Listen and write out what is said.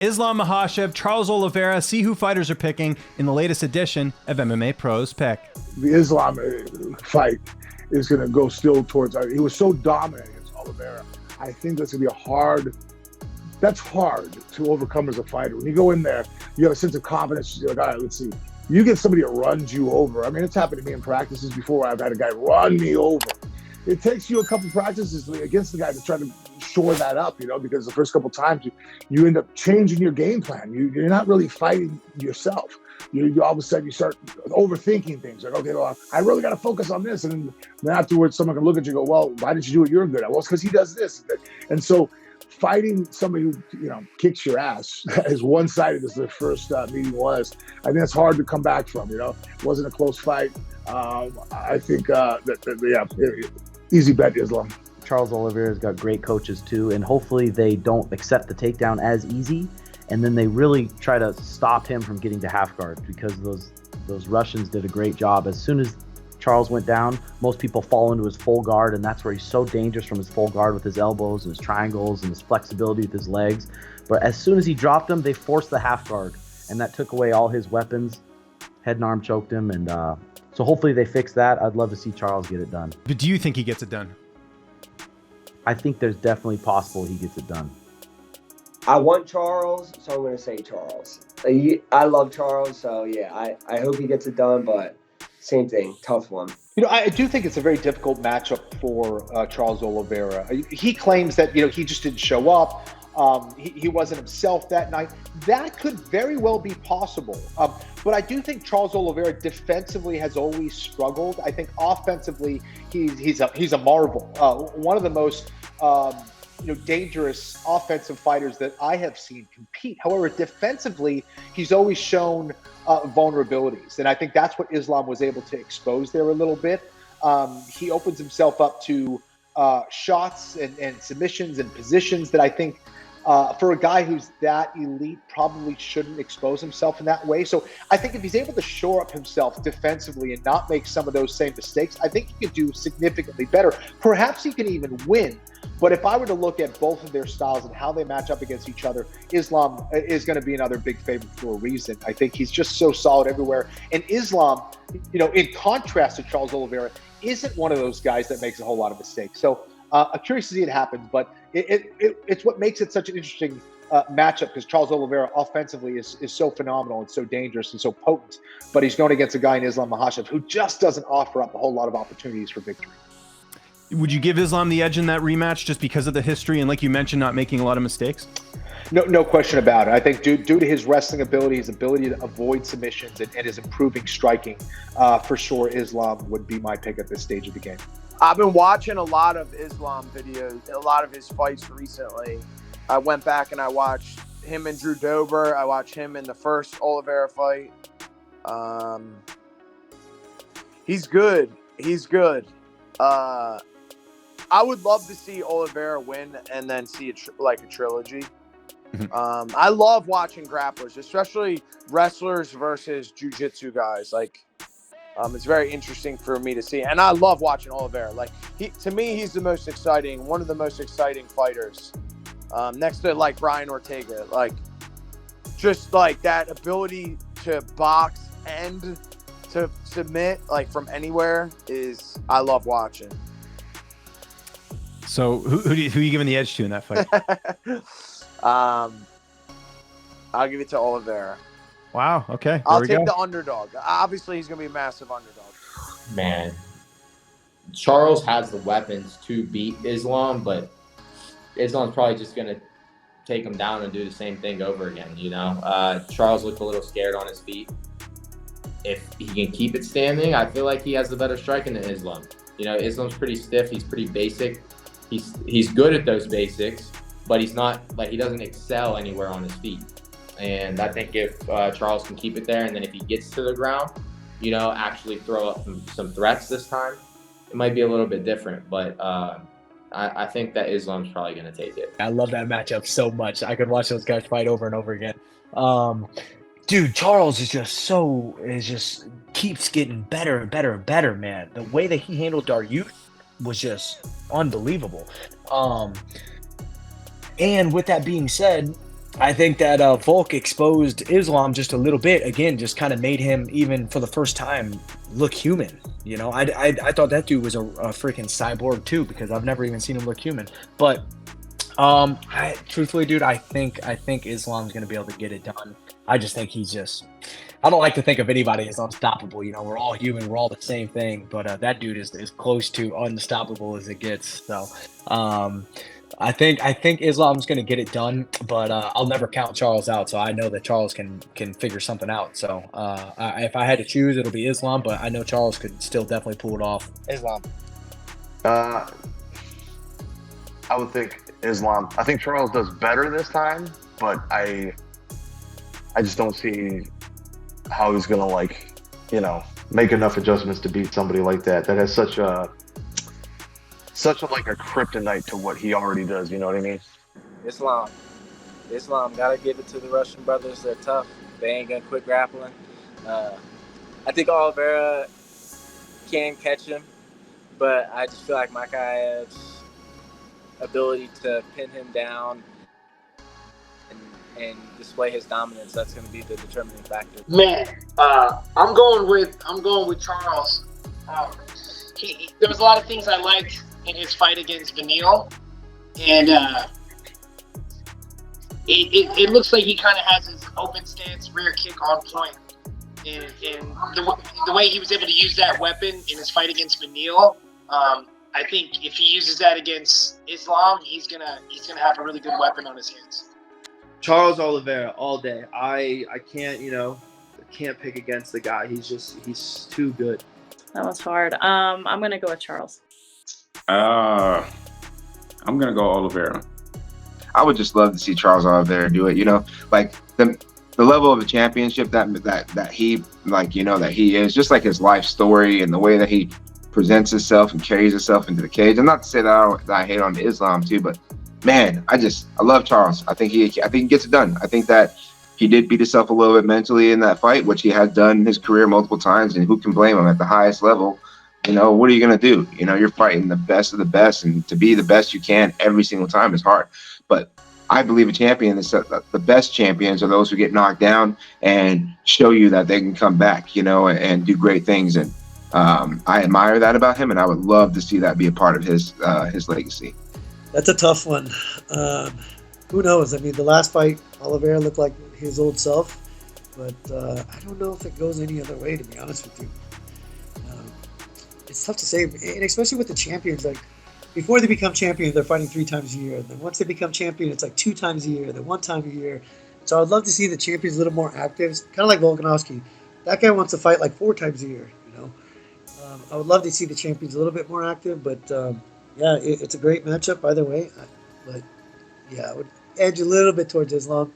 Islam Makhachev, Charles Oliveira. See who fighters are picking in the latest edition of MMA Pros Pick. The Islam fight is going to go still towards. He was so dominant against Oliveira. I think that's going to be that's hard to overcome as a fighter. When you go in there, you have a sense of confidence. You're like, all right, let's see. You get somebody that runs you over. I mean, it's happened to me in practices before where I've had a guy run me over. It takes you a couple practices against the guy to try to shore that up, because the first couple times you end up changing your game plan. You're not really fighting yourself. You all of a sudden you start overthinking things. Like, okay, well, I really got to focus on this. And then afterwards, someone can look at you and go, well, why didn't you do what you're good at? Well, it's because he does this. And so fighting somebody who, kicks your ass as one-sided as the first meeting was, I think that's hard to come back from, It wasn't a close fight. I think easy bet Islam. Charles Oliveira's got great coaches too, and hopefully they don't accept the takedown as easy, and then they really try to stop him from getting to half guard, because those Russians did a great job. As soon as Charles went down, most people fall into his full guard, and that's where he's so dangerous from his full guard with his elbows and his triangles and his flexibility with his legs. But as soon as he dropped him, they forced the half guard, and that took away all his weapons. Head and arm choked him, and so hopefully they fix that. I'd love to see Charles get it done. But do you think he gets it done? I think there's definitely possible he gets it done. I want Charles, so I'm going to say Charles. I love Charles, so yeah, I hope he gets it done, but same thing, tough one. I do think it's a very difficult matchup for Charles Oliveira. He claims that, he just didn't show up. He wasn't himself that night. That could very well be possible. But I do think Charles Oliveira defensively has always struggled. I think offensively, he's a marvel. One of the most dangerous offensive fighters that I have seen compete. However, defensively, he's always shown vulnerabilities. And I think that's what Islam was able to expose there a little bit. He opens himself up to shots and submissions and positions that I think for a guy who's that elite probably shouldn't expose himself in that way. So I think if he's able to shore up himself defensively and not make some of those same mistakes, I think he could do significantly better. Perhaps he can even win. But if I were to look at both of their styles and how they match up against each other, Islam is going to be another big favorite for a reason. I think he's just so solid everywhere. And Islam, in contrast to Charles Oliveira, isn't one of those guys that makes a whole lot of mistakes. So I'm curious to see it happen, but it's what makes it such an interesting matchup, because Charles Oliveira offensively is so phenomenal and so dangerous and so potent, but he's going against a guy in Islam Makhachev who just doesn't offer up a whole lot of opportunities for victory. Would you give Islam the edge in that rematch just because of the history and, like you mentioned, not making a lot of mistakes? No question about it. I think due to his wrestling ability, his ability to avoid submissions, and his improving striking, for sure Islam would be my pick at this stage of the game. I've been watching a lot of Islam videos, a lot of his fights recently. I went back and I watched him and Drew Dober. I watched him in the first Oliveira fight. He's good. I would love to see Oliveira win and then see a trilogy. I love watching grapplers, especially wrestlers versus jiu-jitsu guys. It's very interesting for me to see, and I love watching Oliveira. To me, he's the most exciting, one of the most exciting fighters, next to Brian Ortega. Just that ability to box and to submit from anywhere I love watching. So who are you giving the edge to in that fight? I'll give it to Oliveira. Wow. Okay. I'll take the underdog. Obviously, he's going to be a massive underdog. Man, Charles has the weapons to beat Islam, but Islam's probably just going to take him down and do the same thing over again, Charles looked a little scared on his feet. If he can keep it standing, I feel like he has the better striking than Islam. Islam's pretty stiff. He's pretty basic. He's good at those basics, but he's not he doesn't excel anywhere on his feet. And I think if Charles can keep it there, and then if he gets to the ground, actually throw up some threats this time, it might be a little bit different. But I think that Islam's probably going to take it. I love that matchup so much. I could watch those guys fight over and over again. Dude, Charles is just keeps getting better and better and better, man. The way that he handled Dariush was just unbelievable. And with that being said, I think that Volk exposed Islam just a little bit. Again, just kind of made him, even for the first time, look human. You know, I thought that dude was a freaking cyborg too, because I've never even seen him look human. But truthfully, dude, I think Islam's gonna be able to get it done. I just think he's just. I don't like to think of anybody as unstoppable. You know, we're all human, we're all the same thing. But that dude is as close to unstoppable as it gets. So. I think Islam's going to get it done, but I'll never count Charles out. So I know that Charles can figure something out. So if I had to choose, it'll be Islam, but I know Charles could still definitely pull it off. Islam. I would think Islam. I think Charles does better this time, but I just don't see how he's gonna make enough adjustments to beat somebody like that has such a like a kryptonite to what he already does. You know what I mean? Islam. Gotta give it to the Russian brothers. They're tough. They ain't gonna quit grappling. I think Oliveira can catch him, but I just feel like Makhachev's ability to pin him down and display his dominance, that's going to be the determining factor. Man, I'm going with Charles. There was a lot of things I liked in his fight against Vanille, and it looks like he kind of has his open stance rear kick on point, and the way he was able to use that weapon in his fight against Vanille. I think if he uses that against Islam, he's gonna have a really good weapon on his hands. Charles Oliveira all day. I can't pick against the guy. He's too good. That was hard. I'm gonna go with Charles. I'm gonna go Oliveira. I would just love to see Charles Oliveira do it. You know, like the level of a championship that he is, just like his life story and the way that he presents himself and carries himself into the cage. And not to say that I hate on Islam too, but man, I love Charles. I think he gets it done. I think that he did beat himself a little bit mentally in that fight, which he has done in his career multiple times. And who can blame him at the highest level? You know, what are you going to do? You know, you're fighting the best of the best, and to be the best you can every single time is hard. But I believe a champion is the best champions are those who get knocked down and show you that they can come back, you know, and do great things. And I admire that about him, and I would love to see that be a part of his legacy. That's a tough one. Who knows? I mean, the last fight, Oliveira looked like his old self, but I don't know if it goes any other way, to be honest with you. It's tough to say, and especially with the champions. Like, before they become champions, they're fighting 3 times a year. And then once they become champion, it's like 2 times a year, then 1 time a year. So I'd love to see the champions a little more active, kind of like Volkanovski. That guy wants to fight like 4 times a year, you know. I would love to see the champions a little bit more active, but yeah, it's a great matchup either way. But yeah, I would edge a little bit towards Islam.